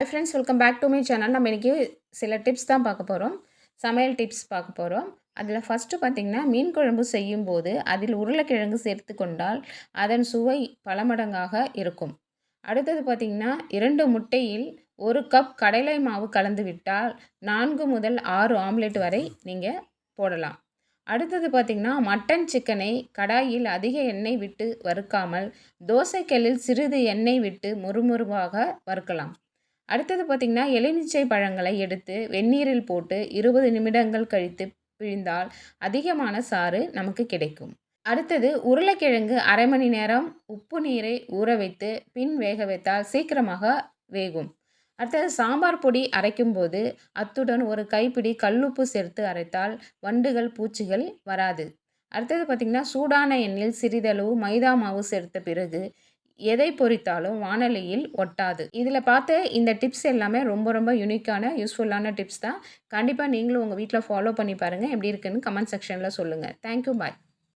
Hi friends, welcome back to my channel. நம்ம இன்றைக்கி சில டிப்ஸ் தான் பார்க்க போகிறோம். சமையல் டிப்ஸ் பார்க்க போகிறோம். அதில் ஃபஸ்ட்டு பார்த்திங்கன்னா, மீன் குழம்பு செய்யும்போது அதில் உருளைக்கிழங்கு சேர்த்து கொண்டால் அதன் சுவை பல மடங்காக இருக்கும். அடுத்தது பார்த்திங்கன்னா, 2 முட்டையில் 1 கப் கடலை மாவு கலந்து விட்டால் 4 முதல் 6 ஆம்லெட் வரை நீங்கள் போடலாம். அடுத்தது பார்த்திங்கன்னா, மட்டன் சிக்கனை கடாயில் அதிக எண்ணெய் விட்டு வறுக்காமல் தோசைக்கல்லில் சிறிது எண்ணெய் விட்டு முறுமுறுவாக வறுக்கலாம். அடுத்தது பார்த்திங்கன்னா, எலுமிச்சை பழங்களை எடுத்து வெந்நீரில் போட்டு 20 நிமிடங்கள் கழித்து பிழிந்தால் அதிகமான சாறு நமக்கு கிடைக்கும். அடுத்தது உருளைக்கிழங்கு அரை மணி நேரம் உப்பு நீரை ஊற வைத்து பின் வேக வைத்தால் சீக்கிரமாக வேகும். அடுத்தது சாம்பார் பொடி அரைக்கும்போது அத்துடன் ஒரு கைப்பிடி கல்லுப்பு சேர்த்து அரைத்தால் வண்டுகள் பூச்சிகள் வராது. அடுத்தது பார்த்திங்கன்னா, சூடான எண்ணெயில் சிறிதளவு மைதா மாவு சேர்த்த பிறகு எதை பொரித்தாலும் வாணலியில் ஒட்டாது. இதில் பார்த்த இந்த டிப்ஸ் எல்லாமே ரொம்ப ரொம்ப யூனிக்கான யூஸ்ஃபுல்லான டிப்ஸ் தான். கண்டிப்பாக நீங்களும் உங்கள் வீட்டில் ஃபாலோ பண்ணி பாருங்கள். எப்படி இருக்குன்னு கமெண்ட் செக்ஷனில் சொல்லுங்கள். தேங்க்யூ, பாய்.